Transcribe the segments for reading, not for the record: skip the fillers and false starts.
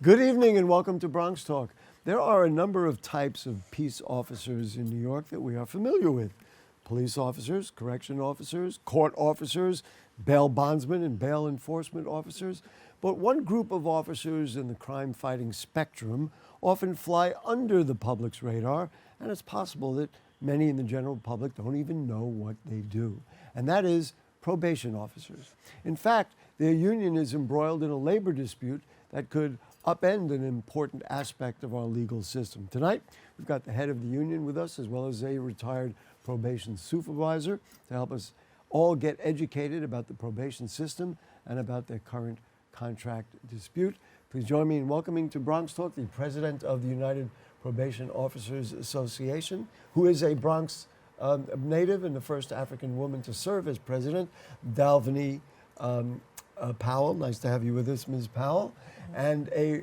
Good evening and welcome to Bronx Talk. There are a number of types of peace officers in New York that we are familiar with. Police officers, correction officers, court officers, bail bondsmen and bail enforcement officers. But one group of officers in the crime-fighting spectrum often fly under the public's radar, and it's possible that many in the general public don't even know what they do. And that is probation officers. In fact, their union is embroiled in a labor dispute that could upend an important aspect of our legal system. Tonight, we've got the head of the union with us, as well as a retired probation supervisor, to help us all get educated about the probation system and about their current contract dispute. Please join me in welcoming to Bronx Talk the president of the United Probation Officers Association, who is a Bronx native and the first African woman to serve as president, Dalvanie Powell. Nice to have you with us, Ms. Powell. And a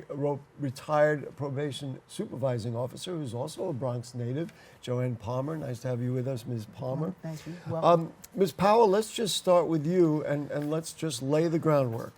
retired probation supervising officer who's also a Bronx native, Joanne Palmer. Nice to have you with us, Ms. Palmer. Thank you. Welcome. Ms. Powell, let's just start with you and let's just lay the groundwork.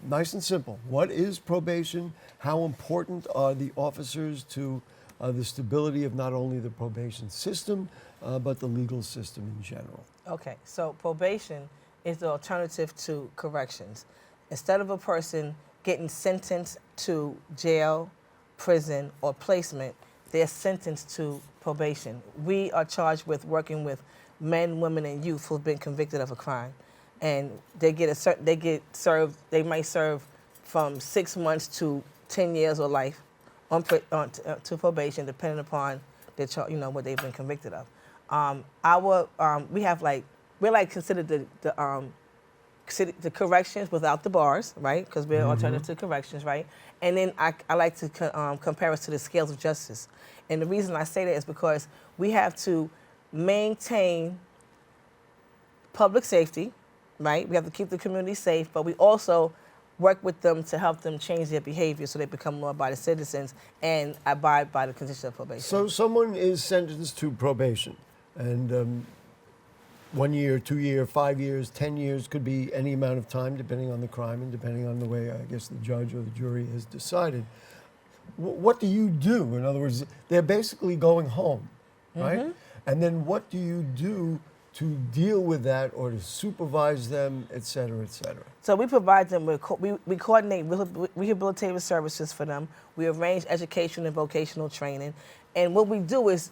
Nice and simple. What is probation? How important are the officers to the stability of not only the probation system, but the legal system in general? Okay, so probation is the alternative to corrections. Instead of a person getting sentenced to jail, prison, or placement, they're sentenced to probation. We are charged with working with men, women, and youth who've been convicted of a crime, and they might serve from 6 months to 10 years or life to probation, depending upon their what they've been convicted of. We're considered the corrections without the bars, right? Because we're alternative to corrections, right? And then I like to compare us to the scales of justice. And the reason I say that is because we have to maintain public safety, right? We have to keep the community safe, but we also work with them to help them change their behavior so they become law-abiding citizens and abide by the conditions of probation. So someone is sentenced to probation, and 1 year, 2 years, 5 years, 10 years, could be any amount of time depending on the crime and depending on the way, I guess, the judge or the jury has decided. What do you do? In other words, they're basically going home, right? And then what do you do to deal with that or to supervise them, et cetera, et cetera? So we provide them with, we coordinate rehabilitative services for them. We arrange education and vocational training. And what we do is,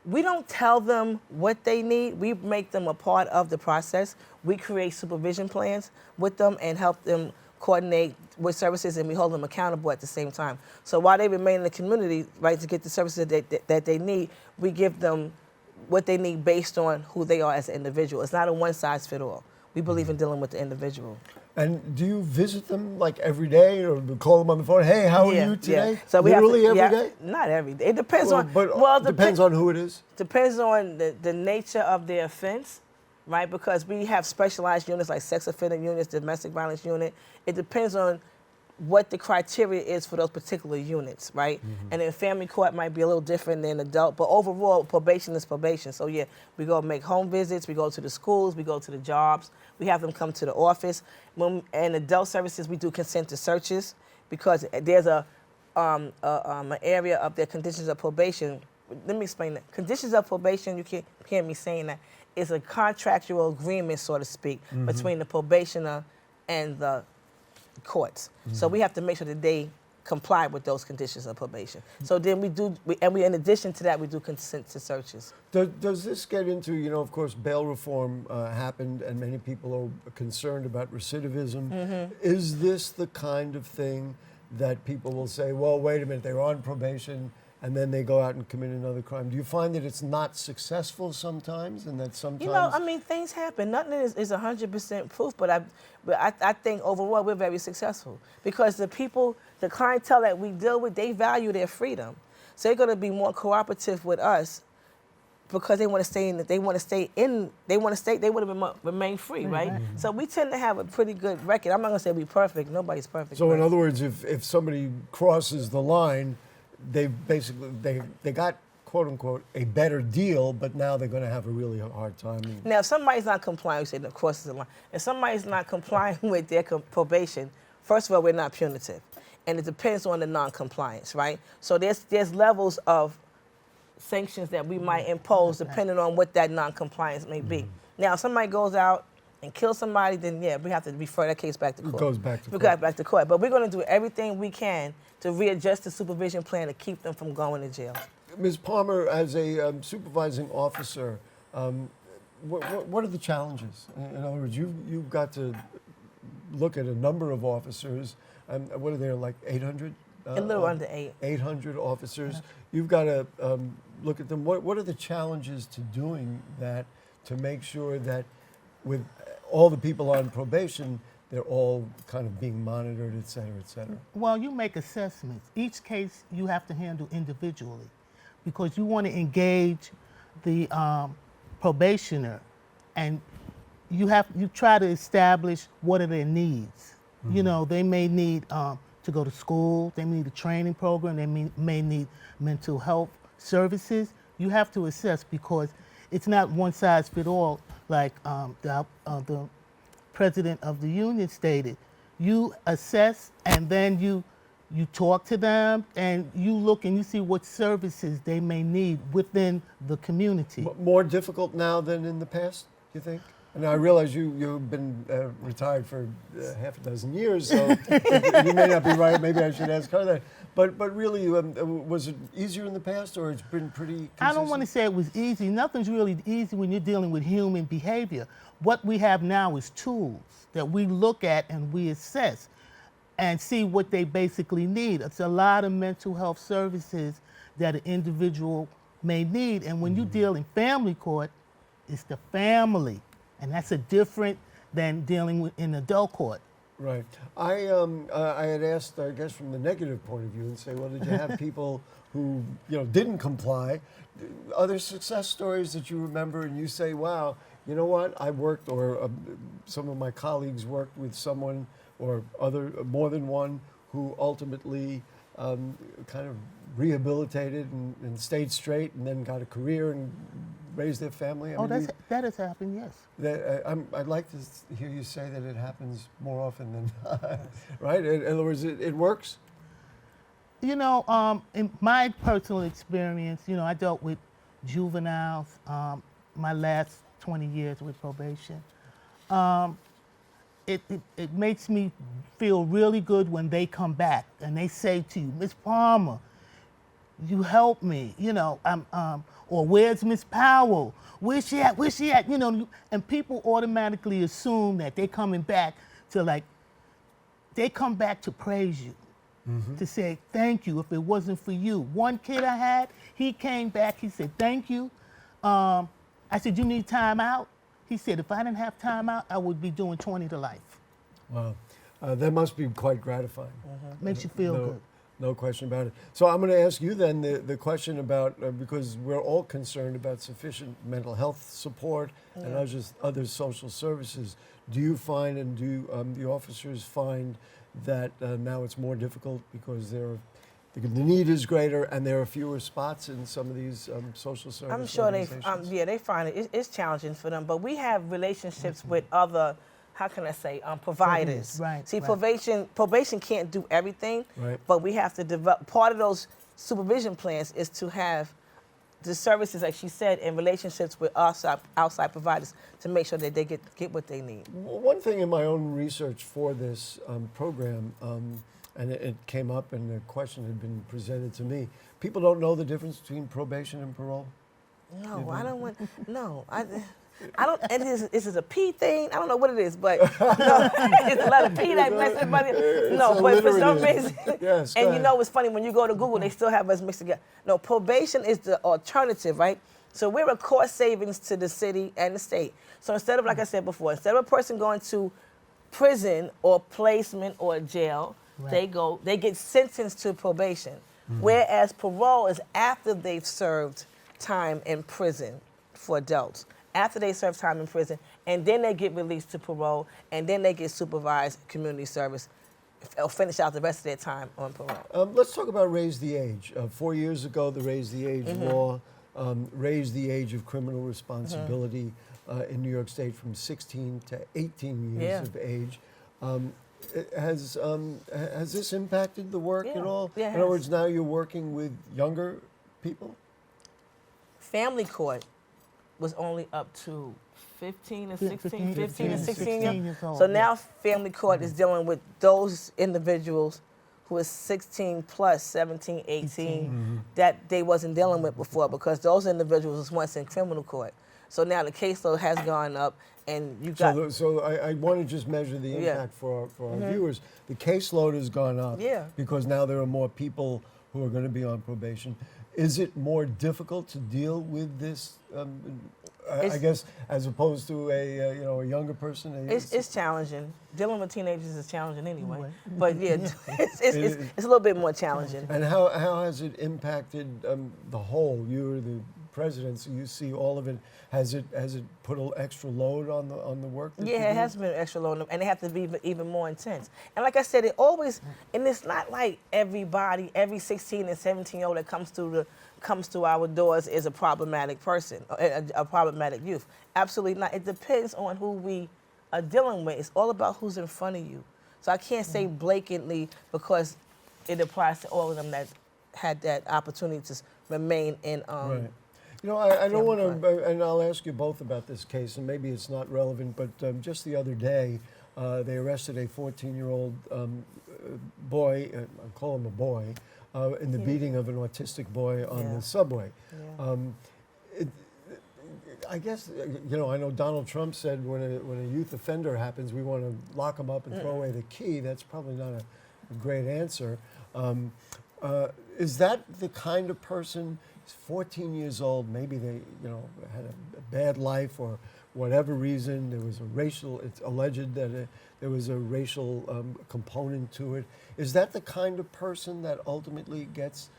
we don't tell them what they need. We make them a part of the process. We create supervision plans with them and help them coordinate with services, and we hold them accountable at the same time. So while they remain in the community, right, to get the services that they need, we give them what they need based on who they are as an individual. It's not a one-size-fits-all. We believe in dealing with the individual. And do you visit them like every day or call them on the phone? Hey, how are you today? Yeah. So literally every day? Not every day. It depends on. It depends on who it is. Depends on the nature of their offense, right? Because we have specialized units like sex offender units, domestic violence unit. It depends on what the criteria is for those particular units, right? And then family court might be a little different than adult, but overall, probation is probation. So yeah, we go make home visits, we go to the schools, we go to the jobs, we have them come to the office. And adult services, we do consent to searches because there's an area of their conditions of probation. Let me explain that. Conditions of probation, you can't hear me saying that, is a contractual agreement, so to speak, between the probationer and the courts. So we have to make sure that they comply with those conditions of probation. So then in addition to that, we do consent to searches. Does this get into, of course, bail reform happened and many people are concerned about recidivism. Is this the kind of thing that people will say, well, wait a minute, they're on probation and then they go out and commit another crime? Do you find that it's not successful sometimes and that sometimes... things happen. Nothing is 100% proof, but I think overall we're very successful because the clientele that we deal with, they value their freedom. So they're going to be more cooperative with us because they want to remain free, right? So we tend to have a pretty good record. I'm not going to say we're perfect. Nobody's perfect. So in other words, if somebody crosses the line, they got, quote unquote, a better deal, but now they're going to have a really hard time. Now, if somebody's not complying, we say that crosses the line. If somebody's not complying with their probation, First of all, we're not punitive, and it depends on the non-compliance, right? So there's levels of sanctions that we might impose depending on what that non-compliance may be. Now, if somebody goes out and kills somebody, then yeah, we have to refer that case back to court. It goes back to court. We got back to court, but we're going to do everything we can to readjust the supervision plan to keep them from going to jail. Ms. Palmer, as a supervising officer, what are the challenges? In other words, you've got to look at a number of officers. What are there, like 800? A little under 800 officers. You've got to look at them. What are the challenges to doing that to make sure that with all the people on probation, they're all kind of being monitored, et cetera, et cetera? Well, you make assessments. Each case you have to handle individually because you want to engage the probationer, and you try to establish what are their needs. You know, they may need to go to school, they need a training program, they may need mental health services. You have to assess because it's not one size fit all, like the president of the union stated. You assess and then you talk to them and you look and you see what services they may need within the community. More difficult now than in the past, you think? And I realize you've been retired for half a dozen years, so you may not be right. Maybe I should ask her that. But really, was it easier in the past, or it's been pretty consistent? I don't want to say it was easy. Nothing's really easy when you're dealing with human behavior. What we have now is tools that we look at and we assess and see what they basically need. It's a lot of mental health services that an individual may need. And when you deal in family court, it's the family. And that's a different than dealing with in adult court. Right. I had asked, I guess, from the negative point of view, and say, well, did you have people who didn't comply? Other success stories that you remember, and you say, wow, you know what? I worked, or some of my colleagues worked with someone, or more than one, who ultimately kind of rehabilitated and stayed straight, and then got a career and raised their family. That has happened, yes. I'd like to hear you say that it happens more often than not, right? In other words, it works? In my personal experience, I dealt with juveniles my last 20 years with probation. It makes me feel really good when they come back and they say to you, Ms. Palmer, you helped me, or where's Miss Powell? Where's she at? Where's she at? And people automatically assume that they're coming back to they come back to praise you, to say thank you if it wasn't for you. One kid I had, he came back, he said, thank you. I said, you need time out? He said, if I didn't have time out, I would be doing 20 to life. Wow. That must be quite gratifying. Makes you feel good. No question about it. So I'm going to ask you then the question about, because we're all concerned about sufficient mental health support and other social services. Do you find, and do the officers find that now it's more difficult because the need is greater and there are fewer spots in some of these social service I'm sure organizations? they find it's challenging for them, but we have relationships with other, how can I say, providers. Right. See, probation can't do everything, Right. but we have to develop, part of those supervision plans is to have the services, like she said, in relationships with outside providers to make sure that they get what they need. One thing in my own research for this program, and it came up and the question had been presented to me, people don't know the difference between probation and parole? No, I don't want, no. I don't, and is it a P thing? I don't know what it is, but no, it's a lot of P that mess everybody. No, but for some reason, yes, and it's funny, when you go to Google, they still have us mixed together. No, probation is the alternative, right? So we're a cost savings to the city and the state. So instead of, like I said before, instead of a person going to prison or placement or jail, right, they get sentenced to probation. Whereas parole is after they've served time in prison for adults. After they serve time in prison, and then they get released to parole, and then they get supervised community service, or finish out the rest of their time on parole. Let's talk about raise the age. 4 years ago, the raise the age law raised the age of criminal responsibility in New York State from 16 to 18 years of age. Has this impacted the work Yeah. at all? Yeah, it In other has. words, now you're working with younger people? Family court was only up to 15 and 16, 15 and 16 years old, So yeah. now family court is dealing with those individuals who is 16 plus, 17, 18, that they wasn't dealing with before because those individuals was once in criminal court. So now the caseload has gone up and you got, So I want to just measure the Yeah. impact for our viewers. The caseload has gone up Yeah. because now there are more people who are going to be on probation. Is it more difficult to deal with this? I It's- guess as opposed to a younger person. it's challenging. Dealing with teenagers is challenging anyway. Anyway. But yeah, it's a little bit more challenging. And how has it impacted the whole? You're the president, so you see all of it. Has it put an extra load on the work? That you Yeah, it do? has been extra load, and they have to be even more intense. And like I said, it always, and it's not like everybody, every 16 and 17-year-old that comes through our doors is a problematic person, a problematic youth. Absolutely not. It depends on who we are dealing with. It's all about who's in front of you. So I can't say blatantly because it applies to all of them that had that opportunity to remain in. Right. You know, I don't want Family to, and I'll ask you both about this case, and maybe it's not relevant, but just the other day, they arrested a 14-year-old boy, I'll call him a boy, in the beating of an autistic boy on Yeah. the subway. Yeah. I guess, I know Donald Trump said when a youth offender happens, we want to lock him up and throw away the key. That's probably not a great answer. Is that the kind of person? He's 14 years old. Maybe they, had a bad life or whatever reason. There was a racial. It's alleged that there was a racial component to it. Is that the kind of person that ultimately gets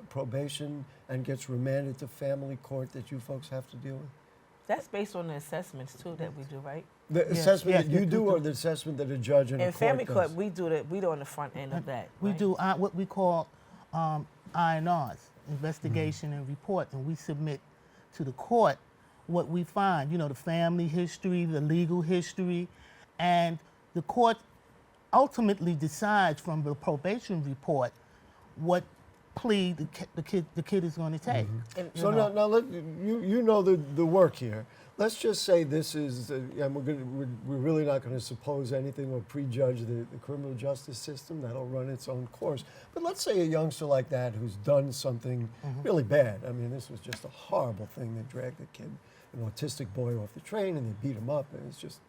probation and gets remanded to family court that you folks have to deal with? That's based on the assessments too that we do, right? The Yes, assessment yes, that you we do, do. or the assessment that a judge and a In court family does? court, we do on the front end of that. We right? do what we call INRs, investigation and report, and we submit to the court what we find, the family history, the legal history, and the court ultimately decides from the probation report what plea the kid is going to take. And- So now you know the work here. Let's just say this is, and we're really not going to suppose anything or prejudge the criminal justice system. That'll run its own course. But let's say a youngster like that who's done something really bad. I mean, this was just a horrible thing. They dragged the kid, an autistic boy, off the train and they beat him up. And it's just,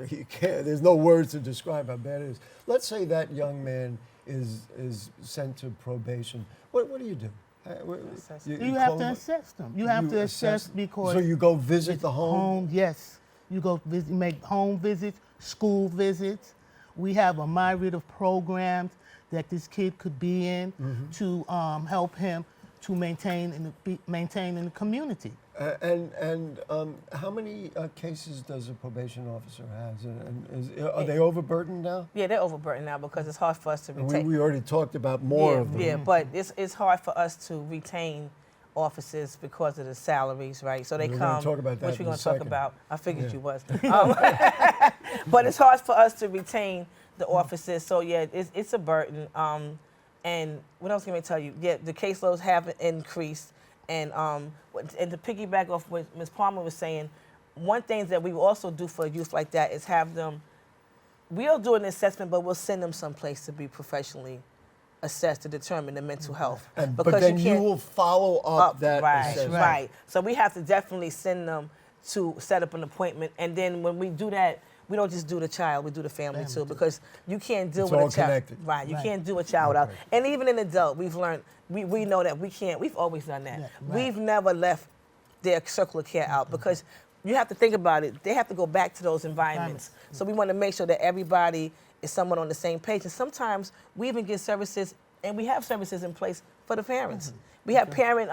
you can't, there's no words to describe how bad it is. Let's say that young man is sent to probation. What do you do? You have to assess them. You have to assess because So you go visit it's the home? Yes, you go visit, make home visits, school visits. We have a myriad of programs that this kid could be in to help him to maintain in the community. And how many cases does a probation officer have? And are they overburdened now? Yeah, they're overburdened now because it's hard for us to And retain. we already talked about more of them. Yeah, but it's hard for us to retain officers because of the salaries, right? So they We're come, gonna talk about that which we're in going a to talk second. about. I figured Yeah. you was. But it's hard for us to retain the officers. So yeah, it's a burden. And what else can I tell you? Yeah, the caseloads have increased. And to piggyback off what Ms. Palmer was saying, one thing that we also do for a youth like that is have them, we'll do an assessment, but we'll send them someplace to be professionally assessed to determine the mental health. But then you can't- will follow up that right, assessment. right. So we have to definitely send them to set up an appointment. And then when we do that, we don't just do the child, we do the family too, because you can't deal It's with all a child. connected. Right, you Right. can't do a child out. And even an adult, we've learned, we know that we can't, we've always done that. Yeah, right. We've never left their circle of care out because you have to think about it. They have to go back to those environments. So we want to make sure that everybody is somewhat on the same page. And sometimes we even get services, and we have services in place for the parents. We have parent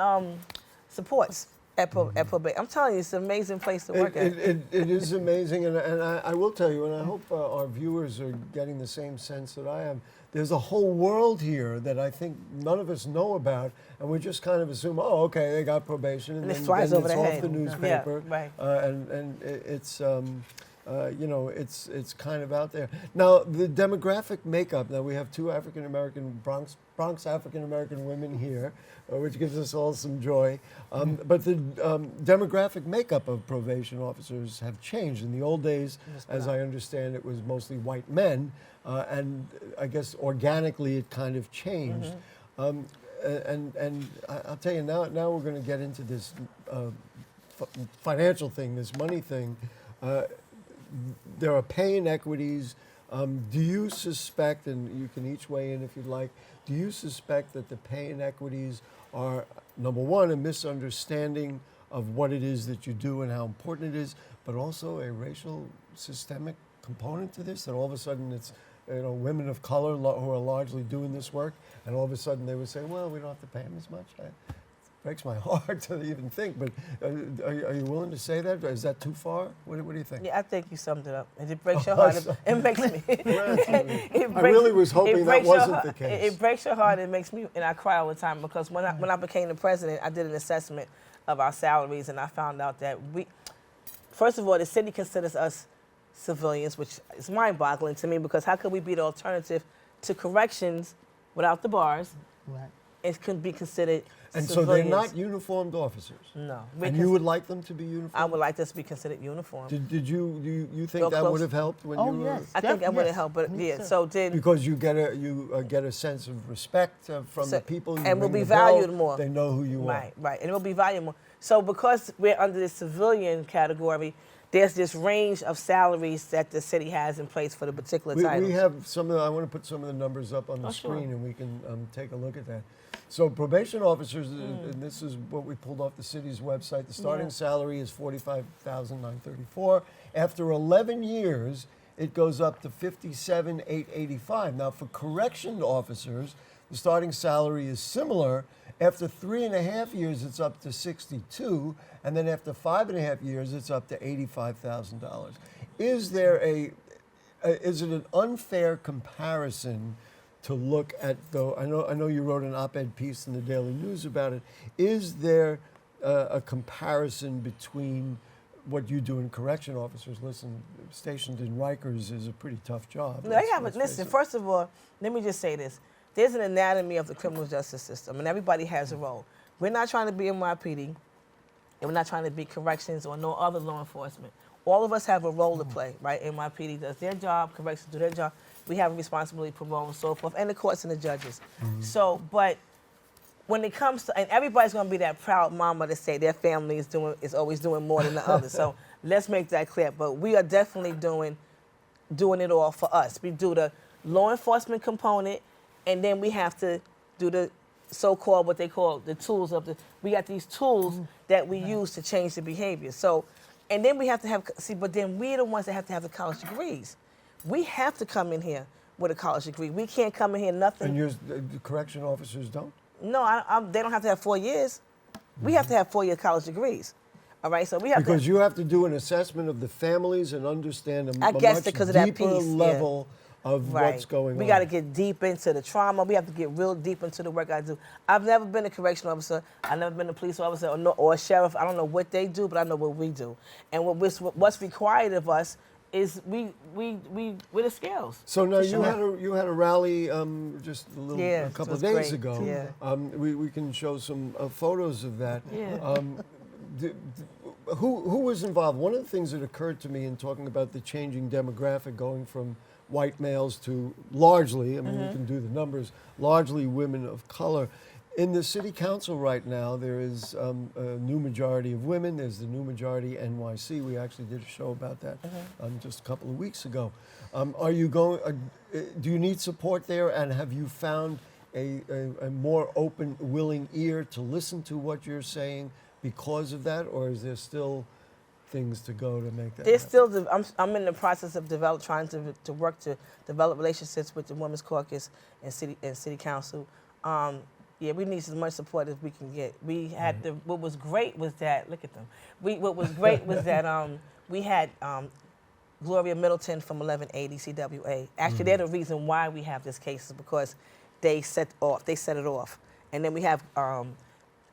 supports at probation. I'm telling you, it's an amazing place to work at. It is amazing, and I will tell you, and I hope our viewers are getting the same sense that I am. There's a whole world here that I think none of us know about, and we just kind of assume, oh, okay, they got probation, and And it then flies over it's the off head. the Yeah, newspaper. right. And it's you know, it's kind of out there. Now, the demographic makeup, now we have two African-American, Bronx African-American women here, which gives us all some joy. But the demographic makeup of probation officers have changed. In the old days, as I understand, it was mostly white men, and I guess organically it kind of changed. And I'll tell you, now we're going to get into this financial thing, this money thing. There are pay inequities. Do you suspect, and you can each weigh in if you'd like, do you suspect that the pay inequities are, number one, a misunderstanding of what it is that you do and how important it is, but also a racial systemic component to this, that all of a sudden it's, you know, women of color who are largely doing this work, and all of a sudden they would say, well, we don't have to pay them as much. It breaks my heart to even think, but are you willing to say that? Is that too far? What do you think? Yeah, I think you summed it up. And it breaks your heart. It makes me. I really was hoping that wasn't the case. It breaks your heart. It makes me, and I cry all the time because when I became the president, I did an assessment of our salaries, and I found out that first of all, the city considers us civilians, which is mind-boggling to me because how could we be the alternative to corrections without the bars? Right. It could be considered And civilians. so they're not uniformed officers? No. And you would like them to be uniformed? I would like this to be considered uniform. Did you think Go that close. would have helped when you were? Yes. I think that would have Yes. helped, but Me yeah. too. So then, Because you get a sense of respect from the people. You and will ring be the bell, valued more. They know who you right, are. right, and it will be valued more. So because we're under the civilian category, there's this range of salaries that the city has in place for the particular titles. We have some of I want to put some of the numbers up on the sure. screen and we can take a look at that. So probation officers, and this is what we pulled off the city's website, the starting salary is $45,934. After 11 years, it goes up to $57,885. Now for correction officers, the starting salary is similar. After 3.5 years, it's up to $62,000, and then after 5.5 years, it's up to $85,000. Is it an unfair comparison to look at, though? I know you wrote an op-ed piece in the Daily News about it. Is there a comparison between what you do in correction officers? Listen, stationed in Rikers is a pretty tough job. No, they have it. Listen, first of all, let me just say this. There's an anatomy of the criminal justice system, and everybody has a role. We're not trying to be NYPD, and we're not trying to be corrections or no other law enforcement. All of us have a role to play, right? NYPD does their job, corrections do their job. We have a responsibility, parole, and so forth, and the courts and the judges. So, but when it comes to, and everybody's going to be that proud mama to say their family is always doing more than the others. So let's make that clear. But we are definitely doing it all for us. We do the law enforcement component, and then we have to do the so-called, what they call the tools of the, we got these tools that we use to change the behavior. So, and then we have to have, but then we're the ones that have to have the college degrees. We have to come in here with a college degree. We can't come in here nothing. And the correction officers don't? No, they don't have to have 4 years. We have to have 4-year college degrees. All right, so we have because you have to do an assessment of the families and understand a much because of that deeper piece, level of what's going on. We got to get deep into the trauma. We have to get real deep into the work I do. I've never been a correction officer. I've never been a police officer or a sheriff. I don't know what they do, but I know what we do. And what's required of us is we're the scales. So now sure. you had a rally just a couple of days great. ago. Yeah. We can show some photos of that. Yeah. Who was involved? One of the things that occurred to me in talking about the changing demographic, going from white males to largely, I mean, you can do the numbers, largely women of color. In the city council right now, there is a new majority of women. There's the new majority NYC. We actually did a show about that just a couple of weeks ago. Are you going? Do you need support there? And have you found a more open, willing ear to listen to what you're saying because of that, or is there still things to go to make that? There's still. I'm in the process of trying to work to develop relationships with the Women's Caucus and city council. Yeah, we need as much support as we can get. We had what was great was that, look at them. What was great was that we had Gloria Middleton from 1180 CWA. Actually, they're the reason why we have this case is because they set it off. And then we have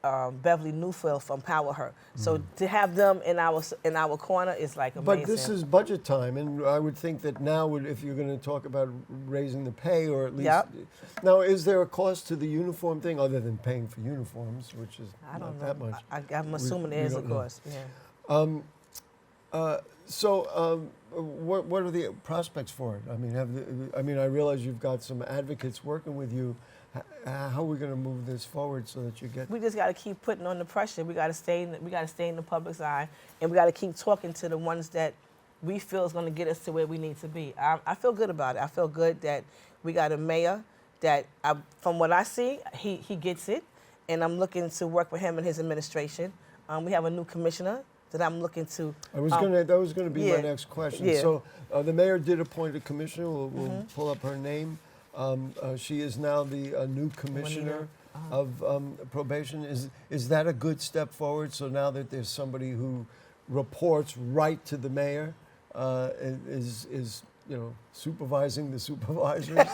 Beverly Newfield from Power Her. So to have them in our corner is like amazing. But this is budget time, and I would think that now, if you're going to talk about raising the pay, or at least, now is there a cost to the uniform thing other than paying for uniforms, which is not that much? I'm assuming there is a cost. Yeah. What are the prospects for it? I mean, I realize you've got some advocates working with you. How are we going to move this forward so that you get? We just got to keep putting on the pressure. We got to stay in the public's eye, and we got to keep talking to the ones that we feel is going to get us to where we need to be. I feel good about it. I feel good that we got a mayor that, from what I see, he gets it, and I'm looking to work with him and his administration. We have a new commissioner that I'm looking to. That was going to be my next question. Yeah. So the mayor did appoint a commissioner. We'll pull up her name. She is now the new commissioner of probation. Is that a good step forward? So now that there's somebody who reports right to the mayor, is supervising the supervisors. Is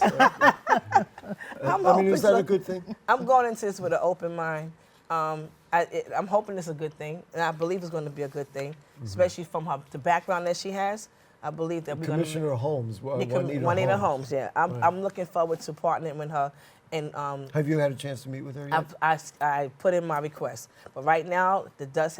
that a good thing? I'm going into this with an open mind. I'm hoping it's a good thing, and I believe it's going to be a good thing, especially from the background that she has. I believe that we're going to Commissioner Holmes, Juanita Holmes. Yeah, I'm looking forward to partnering with her. And have you had a chance to meet with her yet? I put in my request, but right now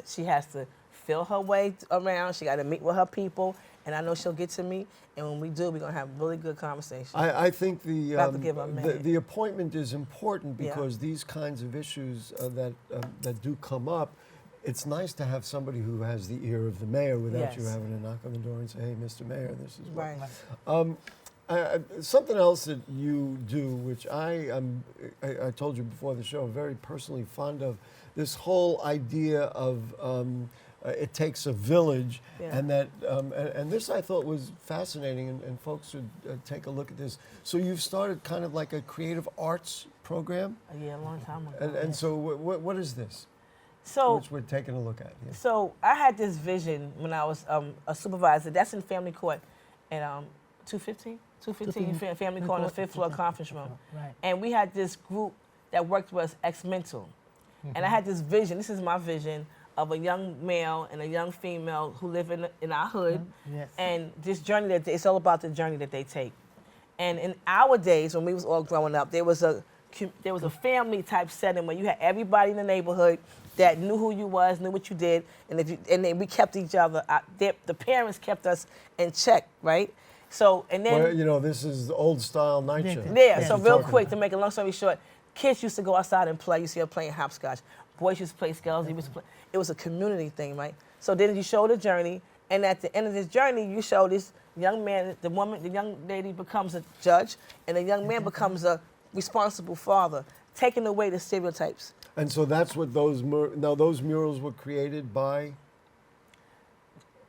she has to feel her way around. She got to meet with her people, and I know she'll get to me. And when we do, we're gonna have really good conversation. I think the appointment is important because these kinds of issues that do come up, it's nice to have somebody who has the ear of the mayor without you having to knock on the door and say, "Hey, Mr. Mayor, this is what." Something else that you do, which I told you before the show, very personally fond of, this whole idea of it takes a village, and that and this I thought was fascinating, and folks should take a look at this. So you've started kind of like a creative arts program. Yeah, a long time ago. And so what is this? So, which we're taking a look at. Yeah. So I had this vision when I was a supervisor. That's in family court at 215 family court on the 5th floor conference room. Right. And we had this group that worked with us ex-mental. And I had this vision, this is my vision, of a young male and a young female who live in our hood. Yes. And this journey, it's all about the journey that they take. And in our days, when we was all growing up, there was a family type setting where you had everybody in the neighborhood that knew who you was, knew what you did, and then we kept each other. The parents kept us in check, right? So and then this is the old style night shift. Yeah. So real quick, to make a long story short, kids used to go outside and play. You see them playing hopscotch. Boys used to play skells. It was a community thing, right? So then you show the journey, and at the end of this journey, you show this young man, the young lady becomes a judge, and the young man becomes a responsible father, taking away the stereotypes. And so that's what those murals were created by?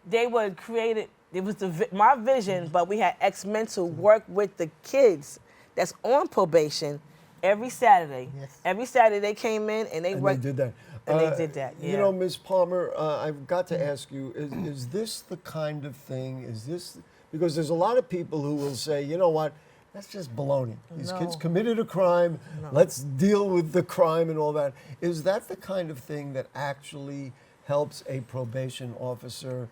They were created, it was my vision, but we had ex-mental work with the kids that's on probation every Saturday. Yes. Every Saturday they came in and they worked. They did that. And they did that, yeah. Ms. Palmer, I've got to ask you, is this the kind of thing, because there's a lot of people who will say, you know what, that's just baloney. These kids committed a crime. No. Let's deal with the crime and all that. Is that the kind of thing that actually helps a probation officer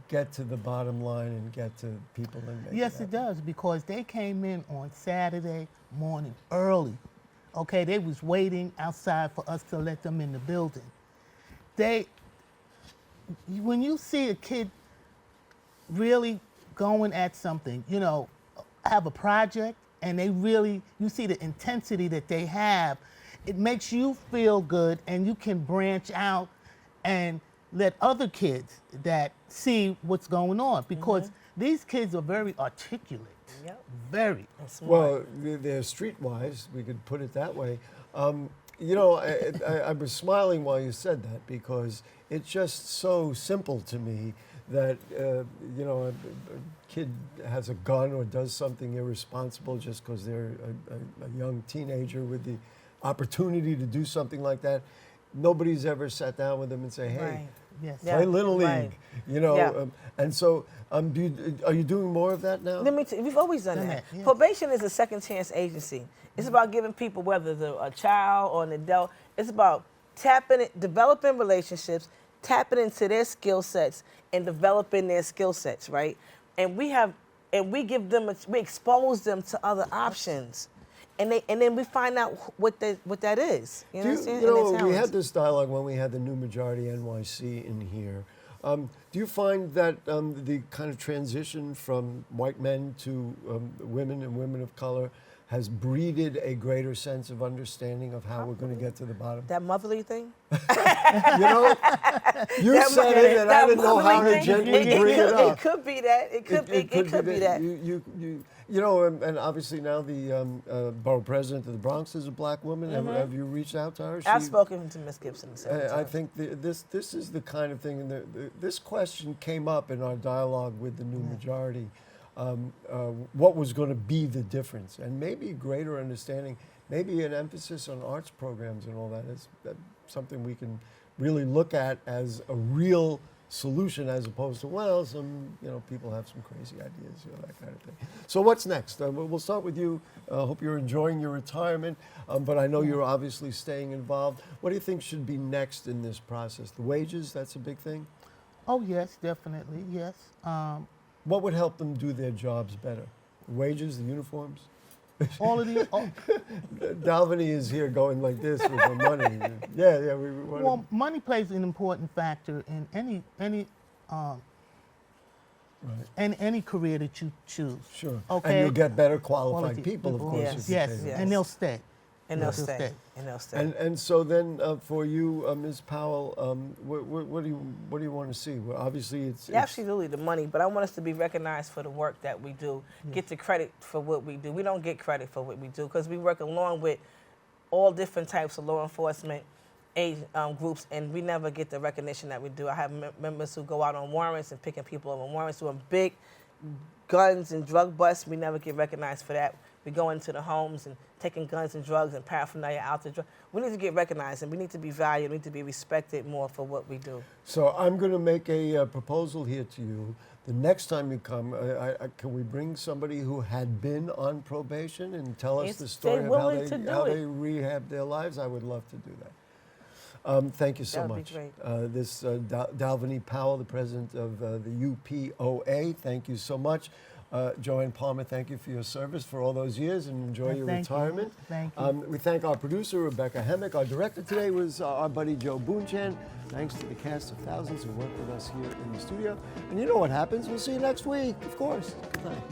get to the bottom line and get to people and make Yes, it does, because they came in on Saturday morning early. Okay, they was waiting outside for us to let them in the building. When you see a kid really going at something, have a project, and you see the intensity that they have, it makes you feel good, and you can branch out and let other kids that see what's going on, because these kids are very articulate. Yep. Very. Well, they're streetwise, we could put it that way. I was smiling while you said that, because it's just so simple to me that, a kid has a gun or does something irresponsible just because they're a young teenager with the opportunity to do something like that. Nobody's ever sat down with them and say, hey, right. Yes. play Little League, Yeah. And so are you doing more of that now? Let me tell you, we've always done that. Yeah. Probation is a second chance agency. It's about giving people, whether they're a child or an adult, it's about developing relationships, tapping into their skill sets, and developing their skill sets, right? And we expose them to other options, and then we find out what that is. You understand? You And know, their we talents. had this dialogue when we had the new majority NYC in here. Do you find that the kind of transition from white men to women and women of color has breeded a greater sense of understanding of how we're going to get to the bottom? That motherly thing. You know, you said it, and I didn't know how to gently bring it up. It could be that. It could be that. You know, and obviously now the borough president of the Bronx is a black woman. Have you reached out to her? I've spoken to Ms. Gibson several I times. think this is the kind of thing, and this question came up in our dialogue with the new majority. What was going to be the difference, and maybe greater understanding, maybe an emphasis on arts programs and all that is something we can really look at as a real solution, as opposed to, well, some people have some crazy ideas, that kind of thing. So what's next? We'll start with you. Hope you're enjoying your retirement, but I know you're obviously staying involved. What do you think should be next in this process? The wages, that's a big thing? Oh, yes, definitely, yes. What would help them do their jobs better? The wages, the uniforms? All of these. Dalvanie is here going like this with the money. Yeah. Well, money plays an important factor in any career that you choose. Sure. Okay. And you'll get better qualified Quality people, of course. Yes, if you Yes, pay them. yes. and they'll stay. And they'll They'll stay. stay. And they'll stay. And so then for you, Ms. Powell, what do you want to see? Well, obviously it's Absolutely the money, but I want us to be recognized for the work that we do, get the credit for what we do. We don't get credit for what we do because we work along with all different types of law enforcement groups, and we never get the recognition that we do. I have members who go out on warrants and picking people up on warrants, doing big guns and drug busts. We never get recognized for that. We go into the homes and taking guns and drugs and paraphernalia out the drug. We need to get recognized, and we need to be valued. We need to be respected more for what we do. So I'm going to make a proposal here to you. The next time you come, can we bring somebody who had been on probation and tell us the story of how they rehabbed their lives? I would love to do that. Thank you so That would much. be great. This Dalvanie Powell, the president of the UPOA, thank you so much. Joanne Palmer, thank you for your service for all those years, and enjoy your retirement. Thank you. We thank our producer, Rebecca Hemick. Our director today was our buddy Joe Boonchan. Thanks to the cast of thousands who work with us here in the studio. And you know what happens. We'll see you next week, of course. Good night.